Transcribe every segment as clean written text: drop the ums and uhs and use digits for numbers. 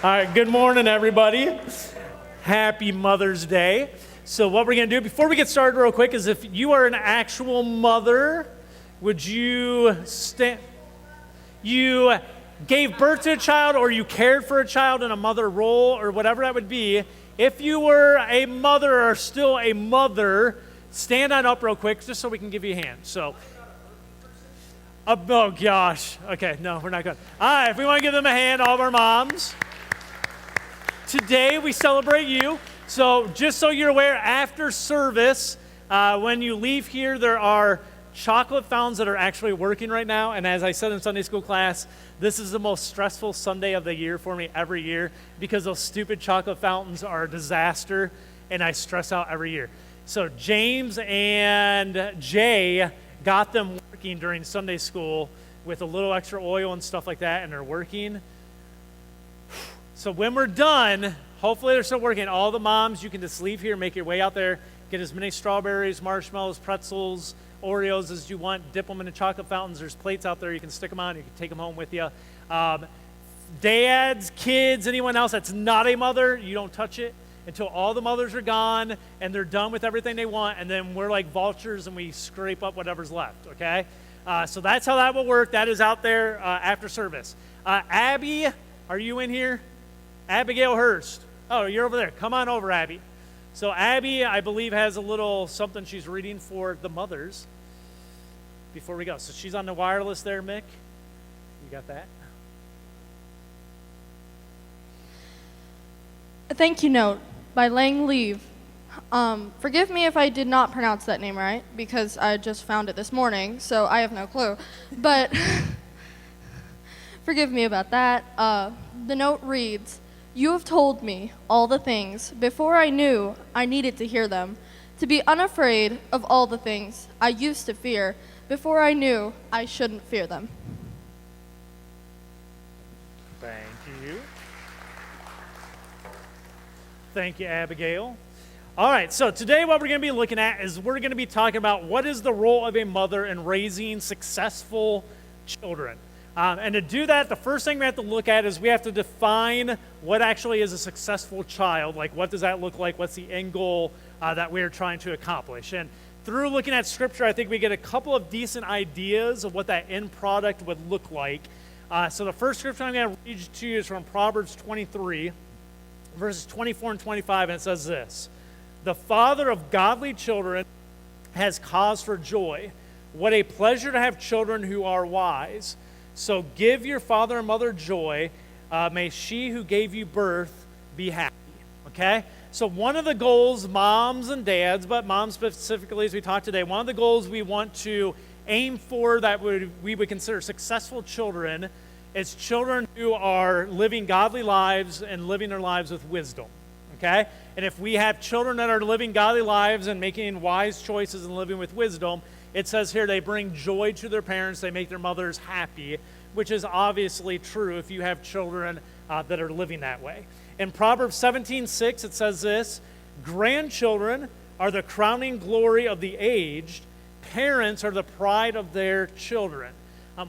All right, good morning, everybody. Happy Mother's Day. So what we're going to do before we get started real quick is if you are an actual mother, would you stand? You gave birth to a child or you cared for a child in a mother role or whatever that would be. If you were a mother or still a mother, stand on up real quick just so we can give you a hand. So, oh gosh. Okay, no, we're not good. All right, if we want to give them a hand, all of our moms. Today we celebrate you. So just so you're aware, after service, when you leave here, there are chocolate fountains that are actually working right now. And as I said in Sunday school class, this is the most stressful Sunday of the year for me every year because those stupid chocolate fountains are a disaster and I stress out every year. So James and Jay got them working during Sunday school with a little extra oil and stuff like that, and they're working. So when we're done, hopefully they're still working. All the moms, you can just leave here, make your way out there, get as many strawberries, marshmallows, pretzels, Oreos as you want, dip them in the chocolate fountains. There's plates out there. You can stick them on. You can take them home with you. Dads, kids, anyone else that's not a mother, you don't touch it until all the mothers are gone and they're done with everything they want, and then we're like vultures and we scrape up whatever's left, okay? So that's how that will work. That is out there after service. Abby, are you in here? Abigail Hurst. Oh, you're over there. Come on over, Abby. So Abby, I believe, has a little something she's reading for the mothers before we go. So she's on the wireless there, Mick. You got that? A thank you note by Lang Leave. Forgive me if I did not pronounce that name right, because I just found it this morning, so I have no clue. But forgive me about that. The note reads, "You have told me all the things before I knew I needed to hear them, to be unafraid of all the things I used to fear before I knew I shouldn't fear them." Thank you. Thank you, Abigail. All right, so today what we're going to be looking at is we're going to be talking about what is the role of a mother in raising successful children. And to do that, the first thing we have to look at is we have to define what actually is a successful child. Like, what does that look like? What's the end goal that we're trying to accomplish? And through looking at Scripture, I think we get a couple of decent ideas of what that end product would look like. So the first scripture I'm going to read to you is from Proverbs 23, verses 24 and 25, and it says this: "The father of godly children has cause for joy. What a pleasure to have children who are wise. So give your father and mother joy. May she who gave you birth be happy." Okay? So one of the goals, moms and dads, but moms specifically as we talk today, one of the goals we want to aim for that we would consider successful children is children who are living godly lives and living their lives with wisdom. Okay? And if we have children that are living godly lives and making wise choices and living with wisdom, it says here they bring joy to their parents, they make their mothers happy, which is obviously true if you have children that are living that way. In Proverbs 17:6, it says this: "Grandchildren are the crowning glory of the aged. Parents are the pride of their children."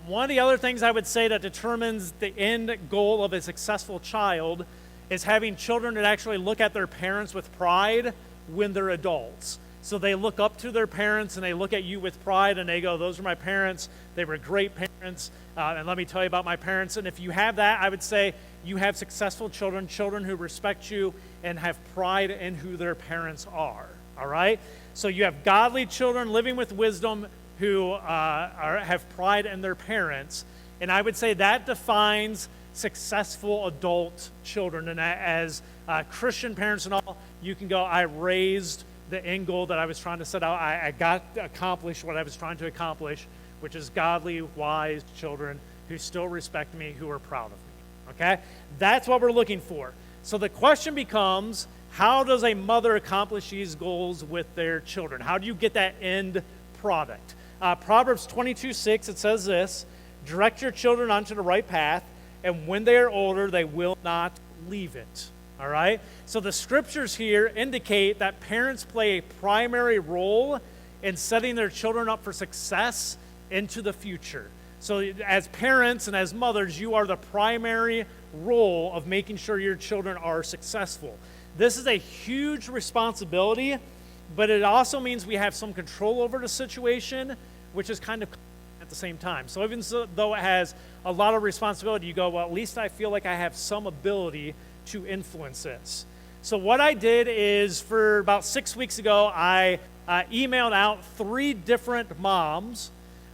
One of the other things I would say that determines the end goal of a successful child is having children that actually look at their parents with pride when they're adults. So they look up to their parents and they look at you with pride and they go, "Those are my parents. They were great parents. And let me tell you about my parents." And if you have that, I would say you have successful children, children who respect you and have pride in who their parents are. All right? So you have godly children living with wisdom who have pride in their parents. And I would say that defines successful adult children. And as Christian parents and all, you can go, "I raised the end goal that I was trying to set out. I got to accomplish what I was trying to accomplish, which is godly, wise children who still respect me, who are proud of me." Okay? That's what we're looking for. So the question becomes, how does a mother accomplish these goals with their children? How do you get that end product? Proverbs 22:6, it says this: "Direct your children onto the right path, and when they are older, they will not leave it." All right? So the scriptures here indicate that parents play a primary role in setting their children up for success into the future. So as parents and as mothers, you are the primary role of making sure your children are successful. This is a huge responsibility, but it also means we have some control over the situation, which is kind of at the same time. So even though it has a lot of responsibility, you go, well, at least I feel like I have some ability to influence this. So what I did is, for about 6 weeks ago, I emailed out 3 different moms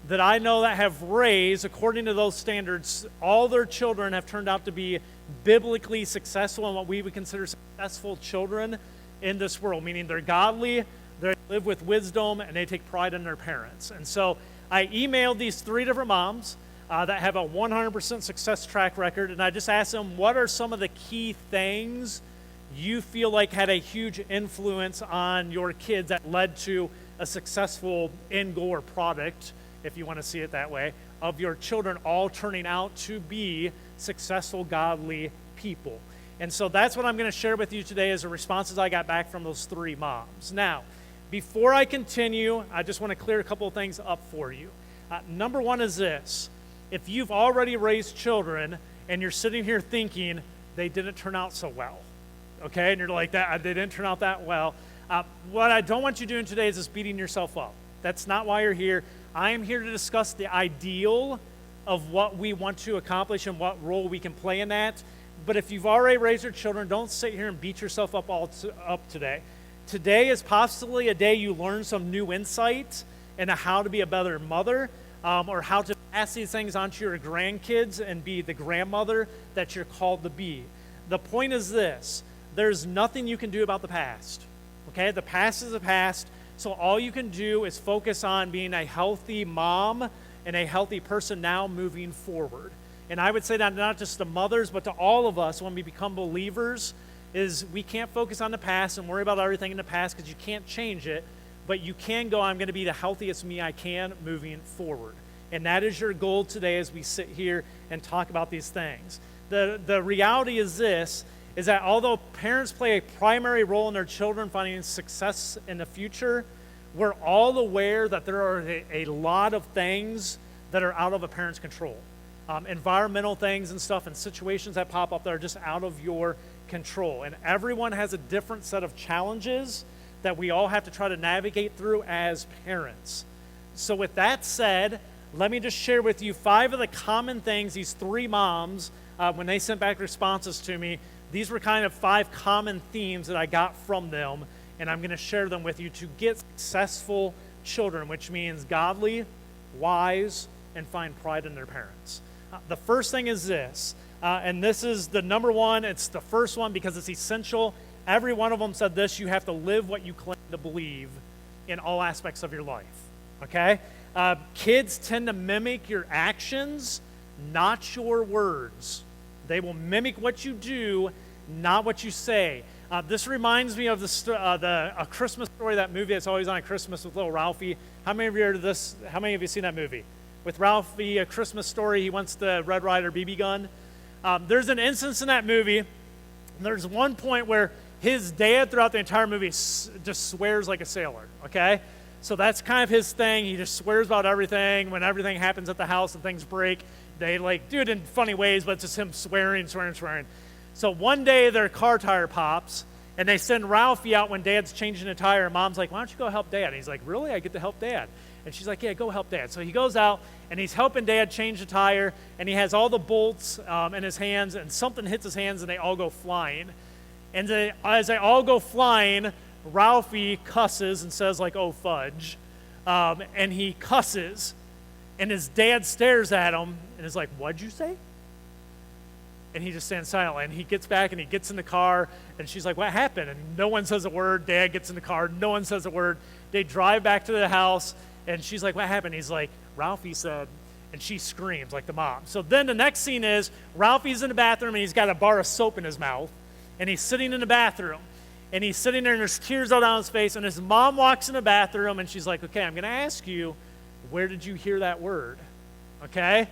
that I know that have raised, according to those standards, all their children have turned out to be biblically successful and what we would consider successful children in this world, meaning they're godly, they live with wisdom, and they take pride in their parents. And so I emailed these 3 different moms that have a 100% success track record, and I just asked them, what are some of the key things you feel like had a huge influence on your kids that led to a successful end goal or product, if you want to see it that way, of your children all turning out to be successful, godly people. And so that's what I'm going to share with you today is the responses I got back from those 3 moms. Now, before I continue, I just want to clear a couple of things up for you. Number one is this. If you've already raised children and you're sitting here thinking they didn't turn out so well, okay, and you're like, that they didn't turn out that well, what I don't want you doing today is just beating yourself up. That's not why you're here. I am here to discuss the ideal of what we want to accomplish and what role we can play in that. But if you've already raised your children, don't sit here and beat yourself up up today. Today is possibly a day you learn some new insight into how to be a better mother, or how to pass these things on to your grandkids and be the grandmother that you're called to be. The point is this: there's nothing you can do about the past. Okay, the past is the past. So all you can do is focus on being a healthy mom and a healthy person now moving forward. And I would say that not just to mothers, but to all of us when we become believers, is we can't focus on the past and worry about everything in the past because you can't change it, but you can go, I'm going to be the healthiest me I can moving forward. And that is your goal today as we sit here and talk about these things. The reality is this, is that although parents play a primary role in their children finding success in the future, we're all aware that there are a lot of things that are out of a parent's control. Environmental things and stuff and situations that pop up that are just out of your control. And everyone has a different set of challenges that we all have to try to navigate through as parents. So with that said, let me just share with you 5 of the common things these 3 moms, when they sent back responses to me, these were kind of 5 common themes that I got from them, and I'm going to share them with you to get successful children, which means godly, wise, and find pride in their parents. The first thing is this, and this is the number one. It's the first one because it's essential. Every one of them said this: you have to live what you claim to believe in all aspects of your life, okay? Kids tend to mimic your actions, not your words. They will mimic what you do, not what you say. This reminds me of A Christmas Story, that movie that's always on at Christmas with little Ralphie. How many of you heard of this? How many of you seen that movie? With Ralphie, A Christmas Story, he wants the Red Ryder BB gun. There's an instance in that movie, there's one point where his dad throughout the entire movie just swears like a sailor, okay? So that's kind of his thing. He just swears about everything. When everything happens at the house and things break, they like do it in funny ways, but it's just him swearing. So one day their car tire pops, and they send Ralphie out when Dad's changing a tire, and Mom's like, why don't you go help Dad? And he's like, really? I get to help Dad? And she's like, yeah, go help Dad. So he goes out, and he's helping Dad change the tire, and he has all the bolts in his hands, and something hits his hands, and they all go flying. And as they all go flying, Ralphie cusses and says, like, oh, fudge. And he cusses, and his dad stares at him and is like, what'd you say? And he just stands silent. And he gets back and he gets in the car, and she's like, what happened? And no one says a word. Dad gets in the car. No one says a word. They drive back to the house, and she's like, what happened? He's like, Ralphie said, and she screams like the mom. So then the next scene is Ralphie's in the bathroom, and he's got a bar of soap in his mouth, and he's sitting in the bathroom. And he's sitting there, and there's tears all down his face, and his mom walks in the bathroom, and she's like, okay, I'm going to ask you, where did you hear that word? Okay?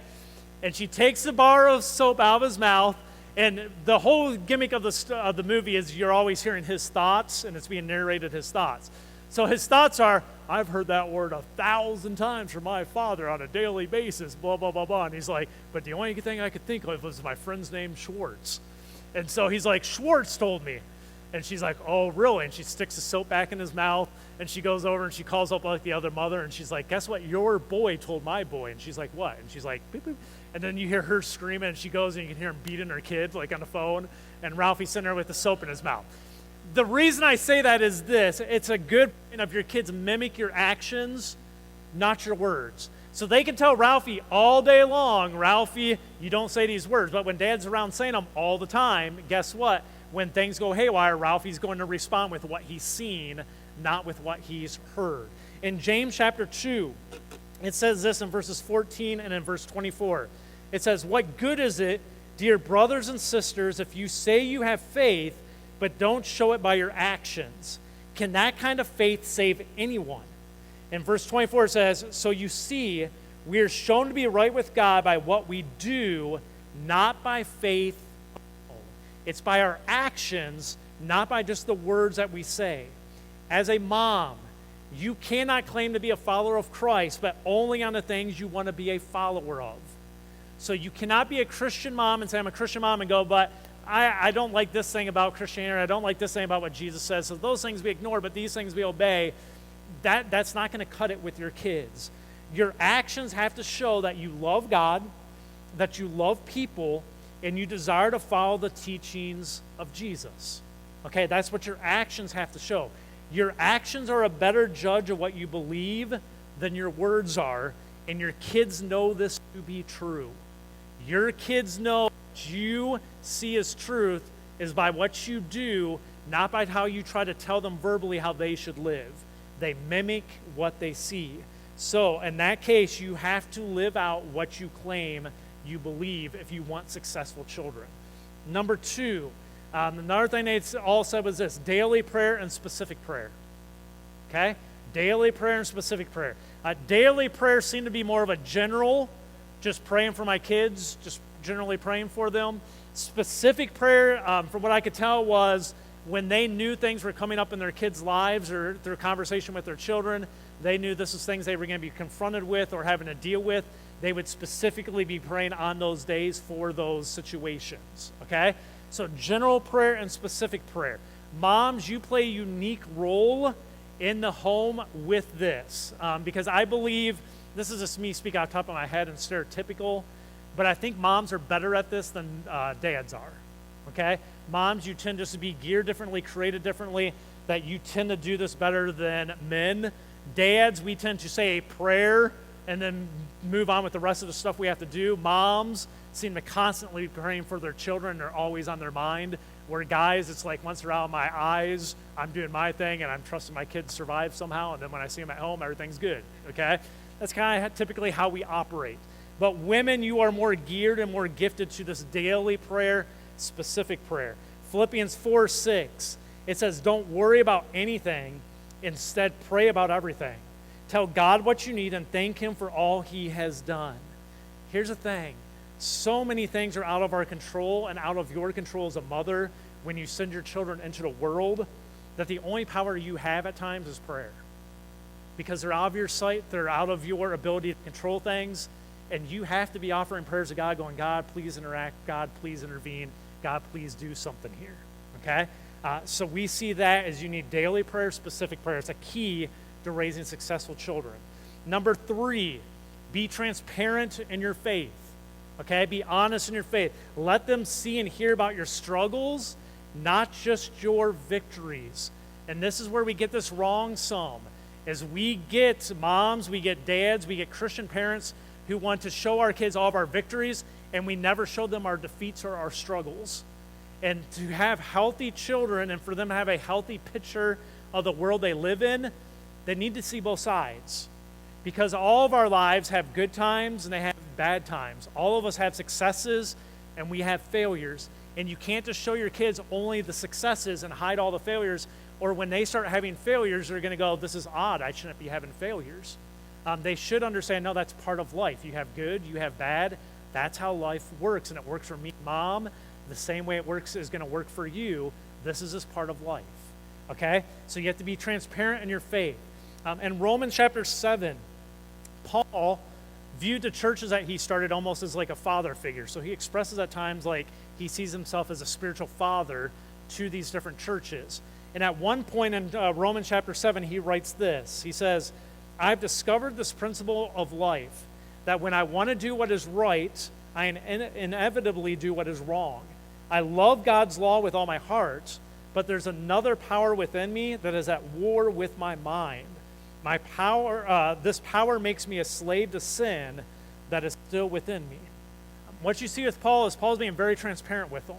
And she takes the bar of soap out of his mouth, and the whole gimmick of the movie is you're always hearing his thoughts, and it's being narrated his thoughts. So his thoughts are, I've heard that word 1,000 times from my father on a daily basis, blah, blah, blah, blah. And he's like, but the only thing I could think of was my friend's name, Schwartz. And so he's like, Schwartz told me. And she's like, oh, really? And she sticks the soap back in his mouth, and she goes over and she calls up like the other mother, and she's like, guess what? Your boy told my boy. And she's like, what? And she's like, boop, boop. And then you hear her screaming, and she goes, and you can hear him beating her kid, like on the phone, and Ralphie's sitting there with the soap in his mouth. The reason I say that is this. It's a good point of your kids mimic your actions, not your words. So they can tell Ralphie all day long, Ralphie, you don't say these words. But when Dad's around saying them all the time, guess what? When things go haywire, Ralphie's going to respond with what he's seen, not with what he's heard. In James chapter 2, it says this in verses 14 and in verse 24. It says, what good is it, dear brothers and sisters, if you say you have faith, but don't show it by your actions? Can that kind of faith save anyone? In verse 24 it says, so you see, we are shown to be right with God by what we do, not by faith alone. It's by our actions, not by just the words that we say. As a mom, you cannot claim to be a follower of Christ, but only on the things you want to be a follower of. So you cannot be a Christian mom and say, I'm a Christian mom, and go, but I don't like this thing about Christianity. I don't like this thing about what Jesus says. So those things we ignore, but these things we obey. That's not going to cut it with your kids. Your actions have to show that you love God, that you love people, and you desire to follow the teachings of Jesus. Okay, that's what your actions have to show. Your actions are a better judge of what you believe than your words are, and your kids know this to be true. Your kids know what you see as truth is by what you do, not by how you try to tell them verbally how they should live. They mimic what they see. So in that case, you have to live out what you claim you believe if you want successful children. Number two, another thing they all said was this: daily prayer and specific prayer. Okay? Daily prayer and specific prayer. Daily prayer seemed to be more of a general, just praying for my kids, just generally praying for them. Specific prayer, from what I could tell, was when they knew things were coming up in their kids' lives or through conversation with their children, they knew this was things they were going to be confronted with or having to deal with. They would specifically be praying on those days for those situations. Okay? So general prayer and specific prayer. Moms, you play a unique role in the home with this, because I believe, this is just me speaking off the top of my head and stereotypical, but I think moms are better at this than dads are. Okay? Moms, you tend just to be geared differently, created differently, that you tend to do this better than men. Dads, we tend to say a prayer and then move on with the rest of the stuff we have to do. Moms seem to constantly be praying for their children. They're always on their mind. Where guys, it's like once they're out of my eyes, I'm doing my thing and I'm trusting my kids to survive somehow, and then when I see them at home, everything's good. Okay? That's kind of typically how we operate. But women, you are more geared and more gifted to this daily prayer, specific prayer. Philippians 4:6, it says, don't worry about anything. Instead, pray about everything. Tell God what you need and thank Him for all He has done. Here's the thing. So many things are out of our control and out of your control as a mother when you send your children into the world, that the only power you have at times is prayer. Because they're out of your sight, they're out of your ability to control things, and you have to be offering prayers to God, going, God, please interact. God, please intervene. God, please do something here. Okay? So we see that as you need daily prayer, specific prayer. It's a key to raising successful children. Number 3, be transparent in your faith. Okay? Be honest in your faith. Let them see and hear about your struggles, not just your victories. And this is where we get this wrong some. As we get moms, we get dads, we get Christian parents who want to show our kids all of our victories, and we never show them our defeats or our struggles. And to have healthy children and for them to have a healthy picture of the world they live in, they need to see both sides. Because all of our lives have good times and they have bad times. All of us have successes and we have failures. And you can't just show your kids only the successes and hide all the failures, or when they start having failures, they're going to go, this is odd, I shouldn't be having failures. They should understand, no, that's part of life. You have good, you have bad. That's how life works, and it works for me, Mom. The same way it works is going to work for you. This is just part of life. okay? So you have to be transparent in your faith. In Romans chapter 7, Paul viewed the churches that he started almost as like a father figure. So he expresses at times like he sees himself as a spiritual father to these different churches. And at one point in Romans chapter 7, he writes this. He says, I've discovered this principle of life, that when I want to do what is right, I inevitably do what is wrong. I love God's law with all my heart, but there's another power within me that is at war with my mind. This power makes me a slave to sin that is still within me. What you see with Paul is Paul's being very transparent with them,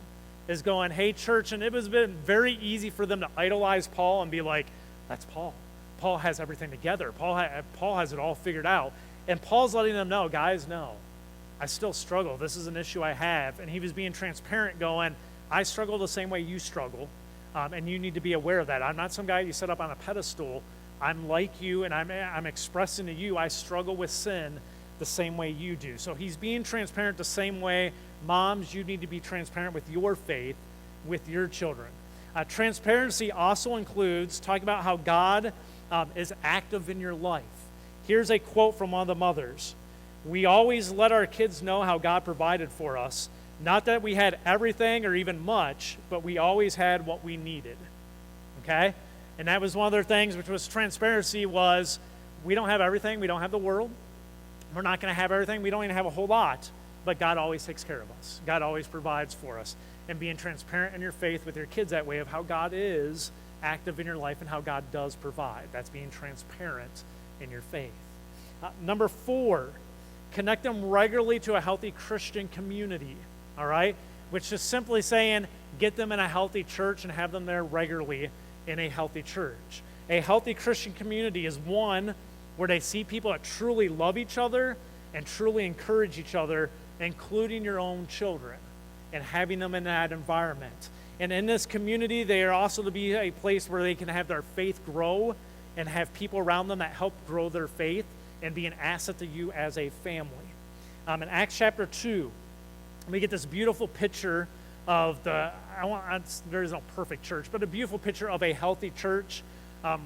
is going, hey, church, and it has been very easy for them to idolize Paul and be like, that's Paul. Paul has everything together. Paul has it all figured out. And Paul's letting them know, guys, no, I still struggle. This is an issue I have. And he was being transparent, going, I struggle the same way you struggle, and you need to be aware of that. I'm not some guy you set up on a pedestal. I'm like you, and I'm expressing to you I struggle with sin the same way you do. So he's being transparent the same way. Moms, you need to be transparent with your faith with your children. Transparency also includes talking about how God is active in your life. Here's a quote from one of the mothers. We always let our kids know how God provided for us. Not that we had everything or even much, but we always had what we needed. Okay? And that was one of their things, which was transparency, was we don't have everything. We don't have the world. We're not going to have everything. We don't even have a whole lot. But God always takes care of us. God always provides for us. And being transparent in your faith with your kids that way of how God is active in your life and how God does provide. That's being transparent in your faith. Number 4, connect them regularly to a healthy Christian community. All right? Which is simply saying get them in a healthy church and have them there regularly in a healthy church. A healthy Christian community is one where they see people that truly love each other and truly encourage each other, including your own children, and having them in that environment. And in this community, they are also to be a place where they can have their faith grow and have people around them that help grow their faith and be an asset to you as a family. In Acts chapter 2, we get this beautiful picture of there is no perfect church, but a beautiful picture of a healthy church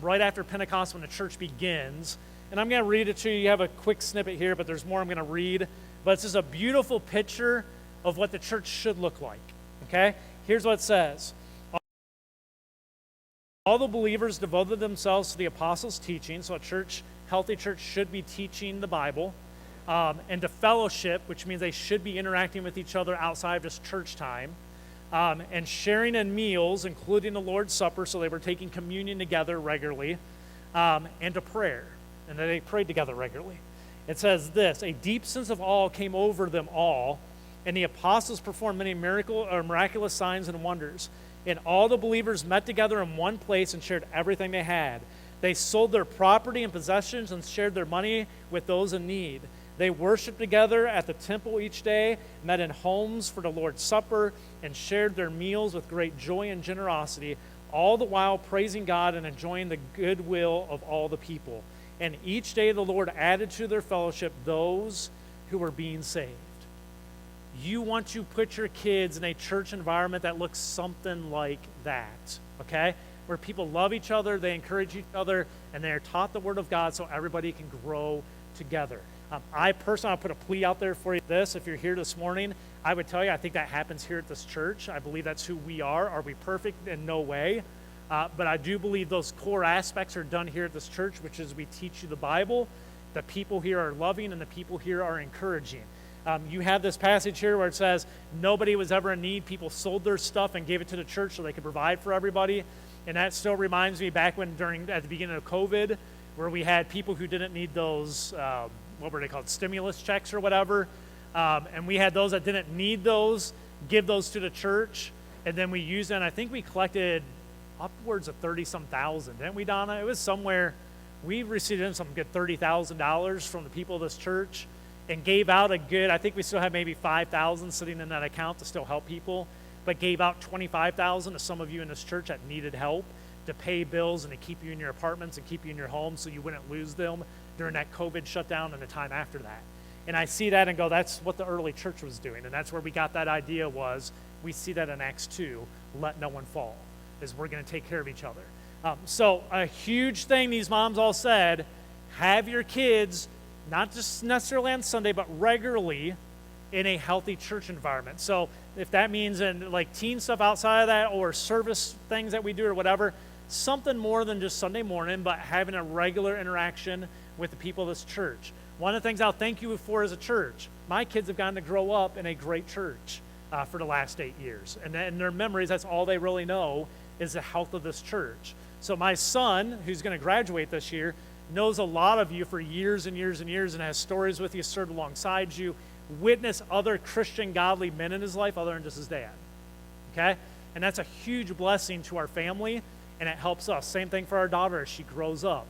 right after Pentecost when the church begins. And I'm going to read it to you. You have a quick snippet here, but there's more I'm going to read. But it's just a beautiful picture of what the church should look like. Okay? Here's what it says. All the believers devoted themselves to the apostles' teaching, so a healthy church should be teaching the Bible, and to fellowship, which means they should be interacting with each other outside of just church time, and sharing in meals, including the Lord's Supper, so they were taking communion together regularly, and to prayer, and that they prayed together regularly. It says this, a deep sense of awe came over them all, and the apostles performed many miraculous signs and wonders. And all the believers met together in one place and shared everything they had. They sold their property and possessions and shared their money with those in need. They worshiped together at the temple each day, met in homes for the Lord's Supper, and shared their meals with great joy and generosity, all the while praising God and enjoying the goodwill of all the people. And each day the Lord added to their fellowship those who were being saved. You want to put your kids in a church environment that looks something like that, okay? Where people love each other, they encourage each other, and they are taught the Word of God so everybody can grow together. I personally, I'll put a plea out there for you this. If you're here this morning, I would tell you I think that happens here at this church. I believe that's who we are. Are we perfect? In no way. But I do believe those core aspects are done here at this church, which is we teach you the Bible. The people here are loving, and the people here are encouraging. You have this passage here where it says nobody was ever in need. People sold their stuff and gave it to the church so they could provide for everybody. And that still reminds me back when at the beginning of COVID, where we had people who didn't need those, what were they called, stimulus checks or whatever. And we had those that didn't need those, give those to the church. And then we used it, and I think we collected upwards of 30-some thousand. Didn't we, Donna? It was somewhere, we received in some good $30,000 from the people of this church. And gave out a good, I think we still have maybe 5,000 sitting in that account to still help people, but gave out 25,000 to some of you in this church that needed help to pay bills and to keep you in your apartments and keep you in your homes so you wouldn't lose them during that COVID shutdown and the time after that. And I see that and go, that's what the early church was doing. And that's where we got that idea was, we see that in Acts 2, let no one fall, is we're going to take care of each other. So a huge thing these moms all said, have your kids, not just necessarily on Sunday, but regularly in a healthy church environment. So if that means in like teen stuff outside of that or service things that we do or whatever, something more than just Sunday morning, but having a regular interaction with the people of this church. One of the things I'll thank you for as a church, my kids have gotten to grow up in a great church for the last 8 years. And in their memories, that's all they really know is the health of this church. So my son, who's going to graduate this year, knows a lot of you for years and years and years and has stories with you, served alongside you, witnessed other Christian godly men in his life other than just his dad. Okay? And that's a huge blessing to our family, and it helps us. Same thing for our daughter as she grows up.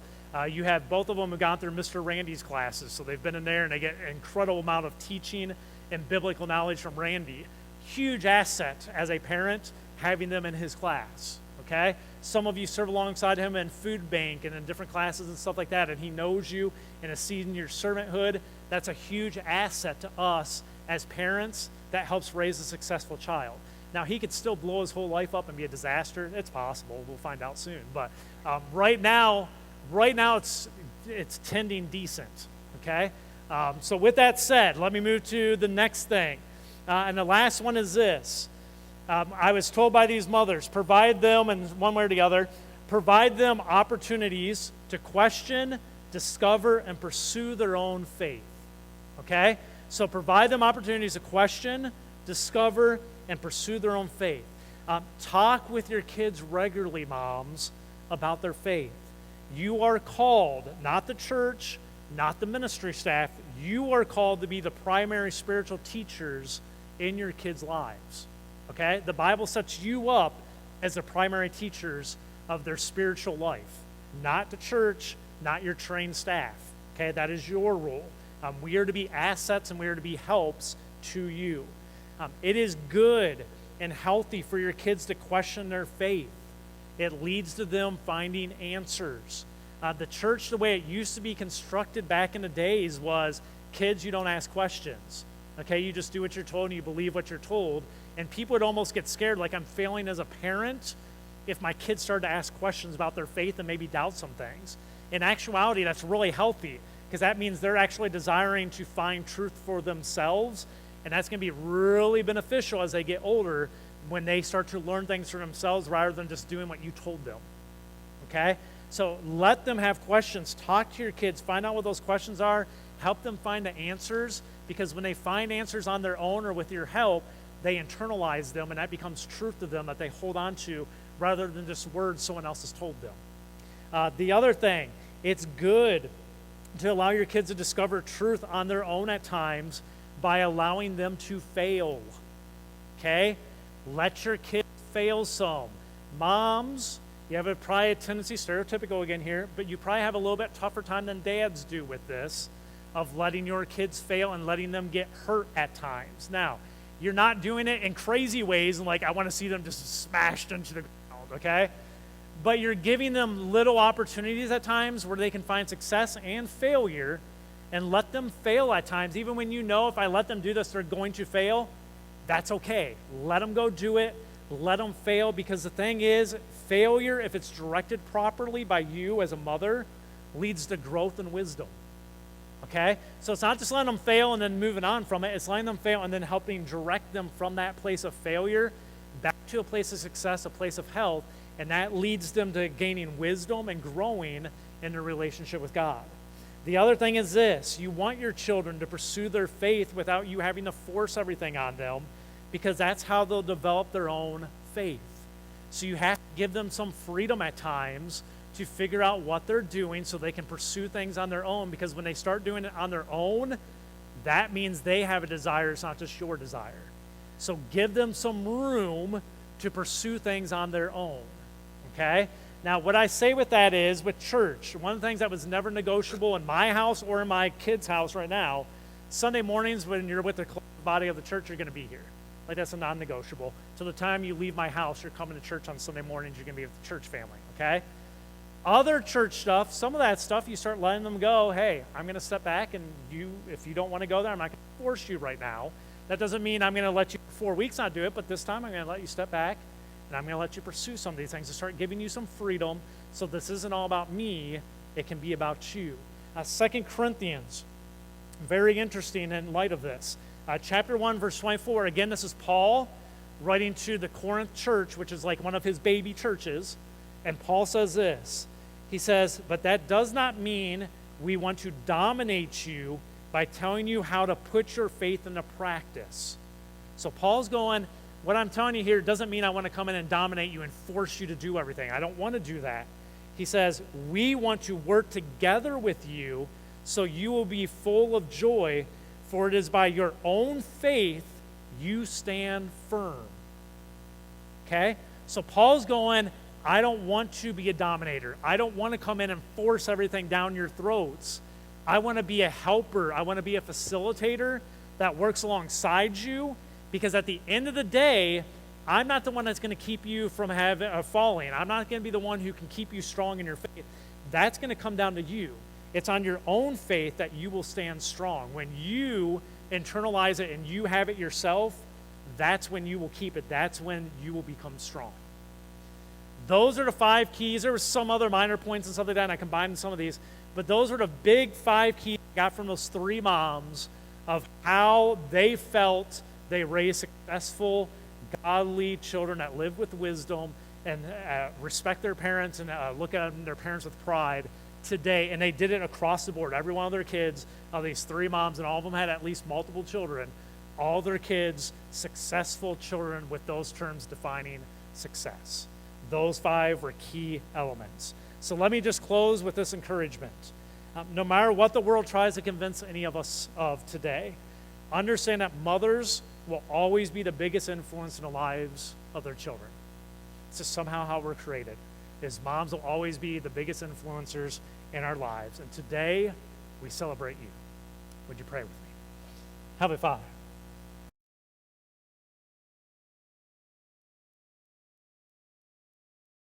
You have both of them who gone through Mr. Randy's classes, so they've been in there and they get an incredible amount of teaching and biblical knowledge from Randy. Huge asset as a parent having them in his class. Okay? Some of you serve alongside him in food bank and in different classes and stuff like that, and he knows you and has seen your servanthood. That's a huge asset to us as parents that helps raise a successful child. Now, he could still blow his whole life up and be a disaster. It's possible. We'll find out soon. But right now it's tending decent, okay? So with that said, let me move to the next thing. And the last one is this. I was told by these mothers, provide them, in one way or the other, provide them opportunities to question, discover, and pursue their own faith. Okay? So provide them opportunities to question, discover, and pursue their own faith. Talk with your kids regularly, moms, about their faith. You are called, not the church, not the ministry staff, you are called to be the primary spiritual teachers in your kids' lives. Okay? The Bible sets you up as the primary teachers of their spiritual life, not the church, not your trained staff. Okay? That is your role. We are to be assets and we are to be helps to you. It is good and healthy for your kids to question their faith. It leads to them finding answers. The church, the way it used to be constructed back in the days was, kids, you don't ask questions. Okay, you just do what you're told and you believe what you're told. And people would almost get scared, like I'm failing as a parent if my kids started to ask questions about their faith and maybe doubt some things. In actuality, that's really healthy because that means they're actually desiring to find truth for themselves. And that's going to be really beneficial as they get older when they start to learn things for themselves rather than just doing what you told them. Okay? So let them have questions. Talk to your kids. Find out what those questions are. Help them find the answers, because when they find answers on their own or with your help, they internalize them, and that becomes truth to them that they hold on to rather than just words someone else has told them. The other thing, it's good to allow your kids to discover truth on their own at times by allowing them to fail. Okay? Let your kids fail some. Moms, you have probably a tendency, stereotypical again here, but you probably have a little bit tougher time than dads do with this, of letting your kids fail and letting them get hurt at times. Now, you're not doing it in crazy ways and like, I want to see them just smashed into the ground, okay? But you're giving them little opportunities at times where they can find success and failure, and let them fail at times. Even when you know if I let them do this, they're going to fail, that's okay. Let them go do it. Let them fail, because the thing is, failure, if it's directed properly by you as a mother, leads to growth and wisdom. Okay? So it's not just letting them fail and then moving on from it. It's letting them fail and then helping direct them from that place of failure back to a place of success, a place of health, and that leads them to gaining wisdom and growing in their relationship with God. The other thing is this: you want your children to pursue their faith without you having to force everything on them, because that's how they'll develop their own faith. So you have to give them some freedom at times to figure out what they're doing so they can pursue things on their own, because when they start doing it on their own, that means they have a desire. It's not just your desire. So give them some room to pursue things on their own, okay? Now, what I say with that is, with church, one of the things that was never negotiable in my house or in my kids' house right now, Sunday mornings when you're with the body of the church, you're going to be here. Like, that's a non-negotiable. Till the time you leave my house, you're coming to church on Sunday mornings, you're going to be with the church family, okay? Other church stuff, some of that stuff, you start letting them go, hey, I'm going to step back, and if you don't want to go there, I'm not going to force you right now. That doesn't mean I'm going to let you for 4 weeks not do it, but this time I'm going to let you step back and I'm going to let you pursue some of these things and start giving you some freedom. So this isn't all about me, it can be about you. 2 Corinthians, very interesting in light of this. Chapter 1, verse 24, again, this is Paul writing to the Corinth church, which is like one of his baby churches. And Paul says this. He says, but that does not mean we want to dominate you by telling you how to put your faith into practice. So Paul's going, what I'm telling you here doesn't mean I want to come in and dominate you and force you to do everything. I don't want to do that. He says, we want to work together with you so you will be full of joy, for it is by your own faith you stand firm. Okay? So Paul's going, I don't want to be a dominator. I don't want to come in and force everything down your throats. I want to be a helper. I want to be a facilitator that works alongside you, because at the end of the day, I'm not the one that's going to keep you from falling. I'm not going to be the one who can keep you strong in your faith. That's going to come down to you. It's on your own faith that you will stand strong. When you internalize it and you have it yourself, that's when you will keep it. That's when you will become strong. Those are the 5 keys. There were some other minor points and stuff like that, and I combined some of these. But those are the big 5 keys I got from those 3 moms of how they felt they raised successful, godly children that live with wisdom and respect their parents and look at their parents with pride today. And they did it across the board. Every one of their kids, these 3 moms, and all of them had at least multiple children, all their kids, successful children with those terms defining success. Those 5 were key elements. So let me just close with this encouragement. No matter what the world tries to convince any of us of today, understand that mothers will always be the biggest influence in the lives of their children. It's just somehow how we're created, is moms will always be the biggest influencers in our lives. And today, we celebrate you. Would you pray with me? Heavenly Father,